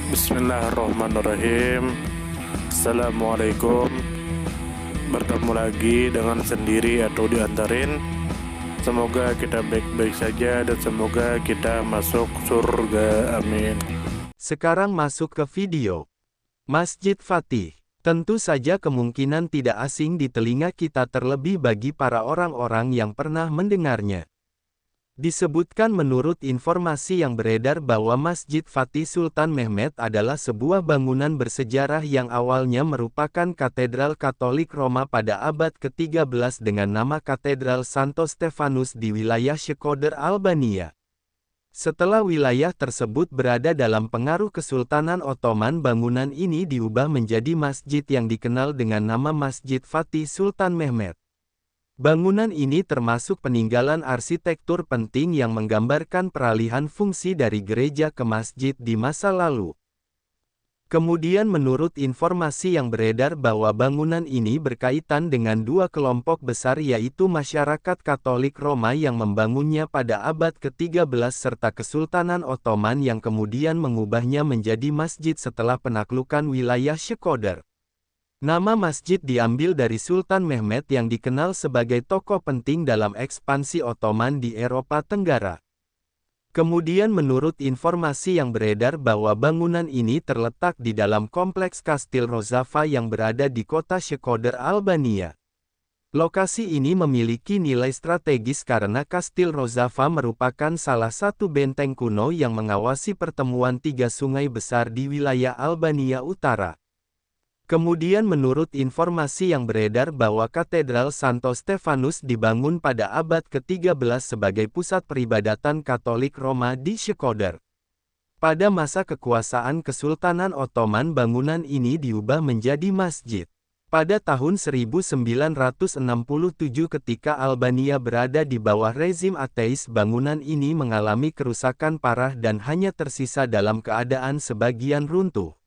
Bismillahirrahmanirrahim. Assalamualaikum. Bertemu lagi dengan sendiri atau diantarin. Semoga kita baik-baik saja dan semoga kita masuk surga. Amin. Sekarang masuk ke video. Masjid Fatih. Tentu saja kemungkinan tidak asing di telinga kita, terlebih bagi para orang-orang yang pernah mendengarnya. Disebutkan menurut informasi yang beredar bahwa Masjid Fatih Sultan Mehmet adalah sebuah bangunan bersejarah yang awalnya merupakan katedral Katolik Roma pada abad ke-13 dengan nama Katedral Santo Stefanus di wilayah Shkodër, Albania. Setelah wilayah tersebut berada dalam pengaruh Kesultanan Ottoman, bangunan ini diubah menjadi masjid yang dikenal dengan nama Masjid Fatih Sultan Mehmet. Bangunan ini termasuk peninggalan arsitektur penting yang menggambarkan peralihan fungsi dari gereja ke masjid di masa lalu. Kemudian menurut informasi yang beredar bahwa bangunan ini berkaitan dengan dua kelompok besar, yaitu masyarakat Katolik Roma yang membangunnya pada abad ke-13 serta Kesultanan Ottoman yang kemudian mengubahnya menjadi masjid setelah penaklukan wilayah Shkodër. Nama masjid diambil dari Sultan Mehmet yang dikenal sebagai tokoh penting dalam ekspansi Ottoman di Eropa Tenggara. Kemudian menurut informasi yang beredar bahwa bangunan ini terletak di dalam kompleks Kastil Rozava yang berada di kota Shkodër, Albania. Lokasi ini memiliki nilai strategis karena Kastil Rozava merupakan salah satu benteng kuno yang mengawasi pertemuan tiga sungai besar di wilayah Albania Utara. Kemudian menurut informasi yang beredar bahwa Katedral Santo Stefanus dibangun pada abad ke-13 sebagai pusat peribadatan Katolik Roma di Shkodër. Pada masa kekuasaan Kesultanan Ottoman, bangunan ini diubah menjadi masjid. Pada tahun 1967 ketika Albania berada di bawah rezim ateis, bangunan ini mengalami kerusakan parah dan hanya tersisa dalam keadaan sebagian runtuh.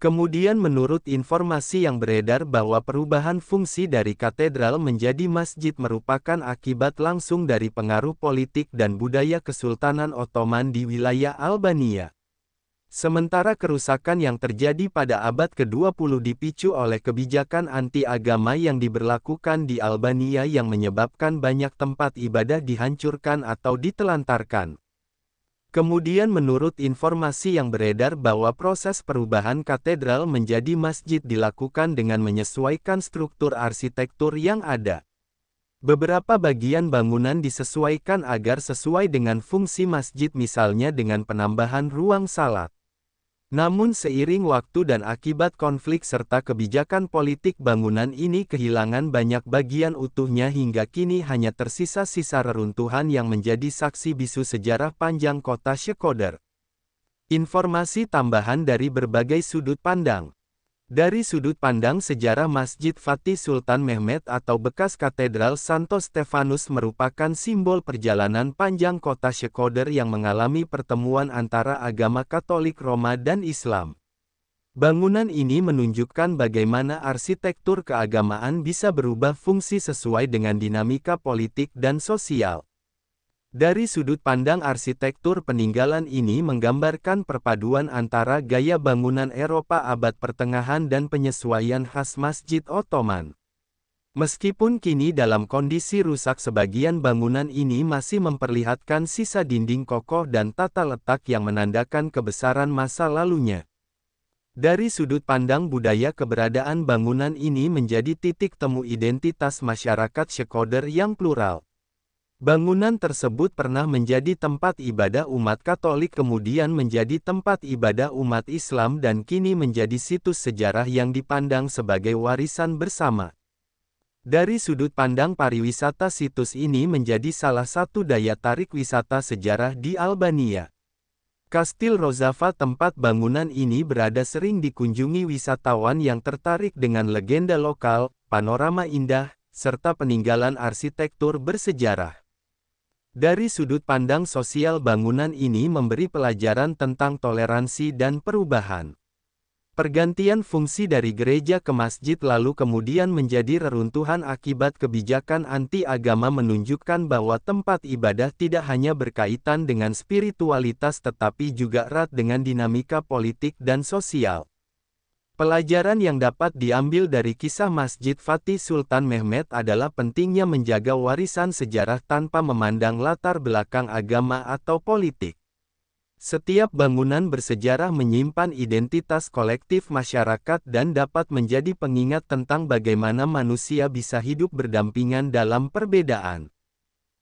Kemudian menurut informasi yang beredar bahwa perubahan fungsi dari katedral menjadi masjid merupakan akibat langsung dari pengaruh politik dan budaya Kesultanan Ottoman di wilayah Albania. Sementara kerusakan yang terjadi pada abad ke-20 dipicu oleh kebijakan anti-agama yang diberlakukan di Albania yang menyebabkan banyak tempat ibadah dihancurkan atau ditelantarkan. Kemudian menurut informasi yang beredar bahwa proses perubahan katedral menjadi masjid dilakukan dengan menyesuaikan struktur arsitektur yang ada. Beberapa bagian bangunan disesuaikan agar sesuai dengan fungsi masjid, misalnya dengan penambahan ruang salat. Namun seiring waktu dan akibat konflik serta kebijakan politik, bangunan ini kehilangan banyak bagian utuhnya hingga kini hanya tersisa sisa reruntuhan yang menjadi saksi bisu sejarah panjang kota Shkodër. Informasi tambahan dari berbagai sudut pandang. Dari sudut pandang sejarah, Masjid Fatih Sultan Mehmet atau bekas Katedral Santo Stefanus merupakan simbol perjalanan panjang kota Shkodër yang mengalami pertemuan antara agama Katolik Roma dan Islam. Bangunan ini menunjukkan bagaimana arsitektur keagamaan bisa berubah fungsi sesuai dengan dinamika politik dan sosial. Dari sudut pandang arsitektur, peninggalan ini menggambarkan perpaduan antara gaya bangunan Eropa abad pertengahan dan penyesuaian khas Masjid Ottoman. Meskipun kini dalam kondisi rusak, sebagian bangunan ini masih memperlihatkan sisa dinding kokoh dan tata letak yang menandakan kebesaran masa lalunya. Dari sudut pandang budaya, keberadaan bangunan ini menjadi titik temu identitas masyarakat Shkodër yang plural. Bangunan tersebut pernah menjadi tempat ibadah umat Katolik, kemudian menjadi tempat ibadah umat Islam, dan kini menjadi situs sejarah yang dipandang sebagai warisan bersama. Dari sudut pandang pariwisata, situs ini menjadi salah satu daya tarik wisata sejarah di Albania. Kastil Rozava, tempat bangunan ini berada, sering dikunjungi wisatawan yang tertarik dengan legenda lokal, panorama indah, serta peninggalan arsitektur bersejarah. Dari sudut pandang sosial, bangunan ini memberi pelajaran tentang toleransi dan perubahan. Pergantian fungsi dari gereja ke masjid lalu kemudian menjadi reruntuhan akibat kebijakan anti-agama menunjukkan bahwa tempat ibadah tidak hanya berkaitan dengan spiritualitas tetapi juga erat dengan dinamika politik dan sosial. Pelajaran yang dapat diambil dari kisah Masjid Fatih Sultan Mehmet adalah pentingnya menjaga warisan sejarah tanpa memandang latar belakang agama atau politik. Setiap bangunan bersejarah menyimpan identitas kolektif masyarakat dan dapat menjadi pengingat tentang bagaimana manusia bisa hidup berdampingan dalam perbedaan.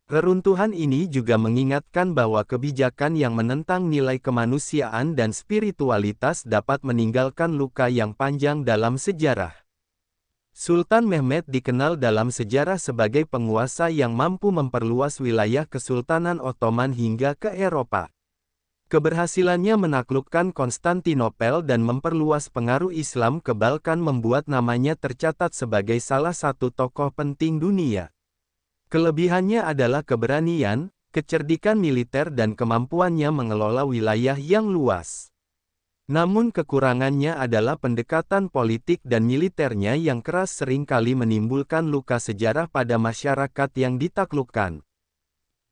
Reruntuhan ini juga mengingatkan bahwa kebijakan yang menentang nilai kemanusiaan dan spiritualitas dapat meninggalkan luka yang panjang dalam sejarah. Sultan Mehmet dikenal dalam sejarah sebagai penguasa yang mampu memperluas wilayah Kesultanan Ottoman hingga ke Eropa. Keberhasilannya menaklukkan Konstantinopel dan memperluas pengaruh Islam ke Balkan membuat namanya tercatat sebagai salah satu tokoh penting dunia. Kelebihannya adalah keberanian, kecerdikan militer dan kemampuannya mengelola wilayah yang luas. Namun kekurangannya adalah pendekatan politik dan militernya yang keras seringkali menimbulkan luka sejarah pada masyarakat yang ditaklukkan.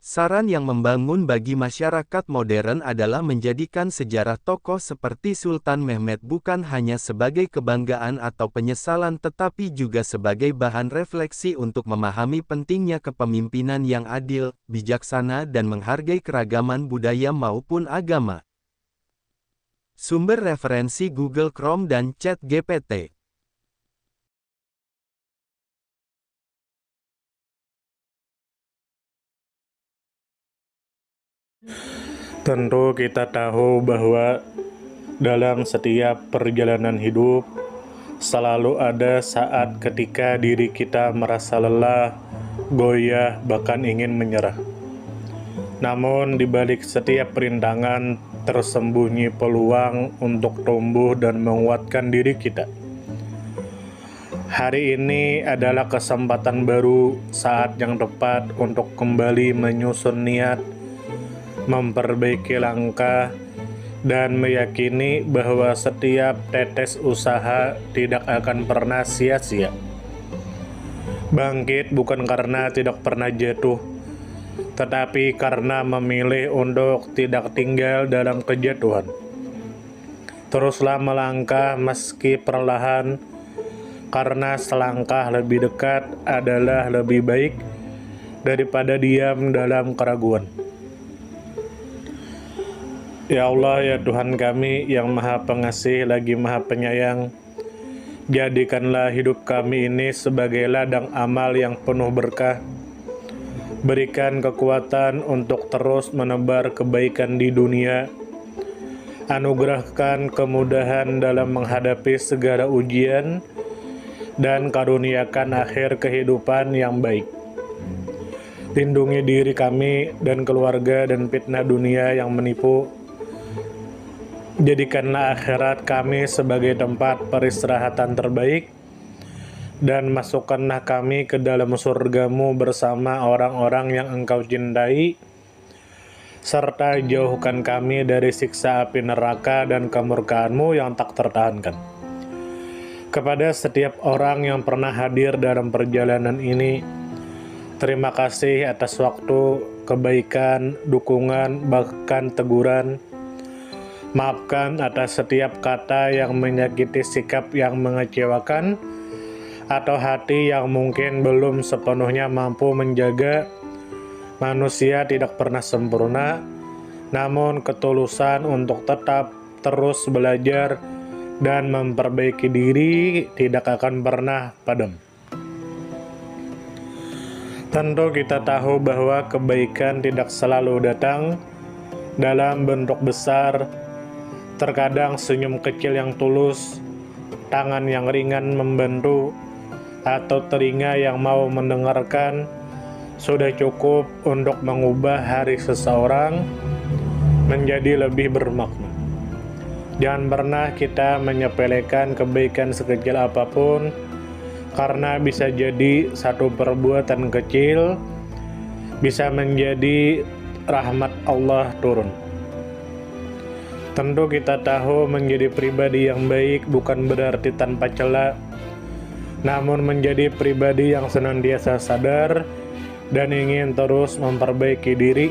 Saran yang membangun bagi masyarakat modern adalah menjadikan sejarah tokoh seperti Sultan Mehmet bukan hanya sebagai kebanggaan atau penyesalan tetapi juga sebagai bahan refleksi untuk memahami pentingnya kepemimpinan yang adil, bijaksana dan menghargai keragaman budaya maupun agama. Sumber referensi Google Chrome dan ChatGPT. Tentu kita tahu bahwa dalam setiap perjalanan hidup selalu ada saat ketika diri kita merasa lelah, goyah, bahkan ingin menyerah. Namun di balik setiap perintangan tersembunyi peluang untuk tumbuh dan menguatkan diri kita. Hari ini adalah kesempatan baru, saat yang tepat untuk kembali menyusun niat, memperbaiki langkah, dan meyakini bahwa setiap tetes usaha tidak akan pernah sia-sia. Bangkit bukan karena tidak pernah jatuh, tetapi karena memilih untuk tidak tinggal dalam kejatuhan. Teruslah melangkah meski perlahan, karena selangkah lebih dekat adalah lebih baik daripada diam dalam keraguan. Ya Allah, ya Tuhan kami yang Maha Pengasih lagi Maha Penyayang, jadikanlah hidup kami ini sebagai ladang amal yang penuh berkah. Berikan kekuatan untuk terus menebar kebaikan di dunia. Anugerahkan kemudahan dalam menghadapi segala ujian, dan karuniakan akhir kehidupan yang baik. Lindungi diri kami dan keluarga dan fitnah dunia yang menipu. Jadikanlah akhirat kami sebagai tempat peristirahatan terbaik, dan masukkanlah kami ke dalam surga-Mu bersama orang-orang yang Engkau cintai, serta jauhkan kami dari siksa api neraka dan kemurkaan-Mu yang tak tertahankan. Kepada setiap orang yang pernah hadir dalam perjalanan ini, terima kasih atas waktu, kebaikan, dukungan, bahkan teguran. Maafkan atas setiap kata yang menyakiti, sikap yang mengecewakan, atau hati yang mungkin belum sepenuhnya mampu menjaga. Manusia tidak pernah sempurna, namun ketulusan untuk tetap terus belajar dan memperbaiki diri tidak akan pernah padam. Tentu kita tahu bahwa kebaikan tidak selalu datang dalam bentuk besar. Terkadang senyum kecil yang tulus, tangan yang ringan membantu, atau telinga yang mau mendengarkan sudah cukup untuk mengubah hari seseorang menjadi lebih bermakna. Jangan pernah kita menyepelekan kebaikan sekecil apapun, karena bisa jadi satu perbuatan kecil bisa menjadi rahmat Allah turun. Tentu kita tahu menjadi pribadi yang baik bukan berarti tanpa cela, namun menjadi pribadi yang senantiasa sadar dan ingin terus memperbaiki diri.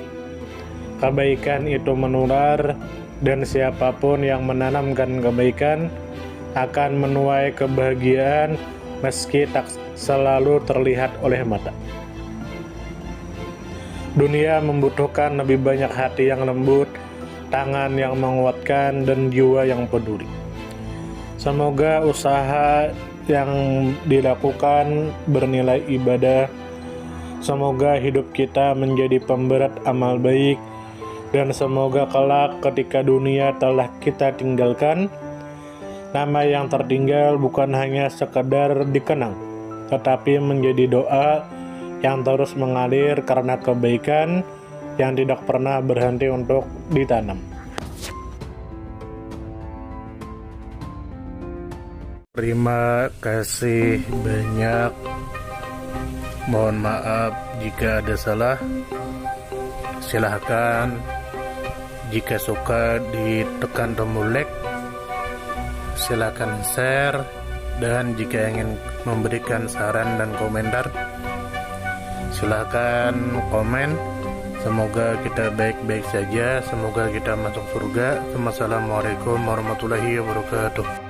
Kebaikan itu menular, dan siapapun yang menanamkan kebaikan akan menuai kebahagiaan meski tak selalu terlihat oleh mata. Dunia membutuhkan lebih banyak hati yang lembut, tangan yang menguatkan, dan jiwa yang peduli. Semoga usaha yang dilakukan bernilai ibadah. Semoga hidup kita menjadi pemberat amal baik, dan semoga kelak ketika dunia telah kita tinggalkan, nama yang tertinggal bukan hanya sekedar dikenang, tetapi menjadi doa yang terus mengalir karena kebaikan yang tidak pernah berhenti untuk ditanam. Terima kasih banyak. Mohon maaf jika ada salah. Silahkan jika suka ditekan tombol like. Silahkan share, dan jika ingin memberikan saran dan komentar, silahkan komen. Semoga kita baik-baik saja, semoga kita masuk surga. Wassalamualaikum warahmatullahi wabarakatuh.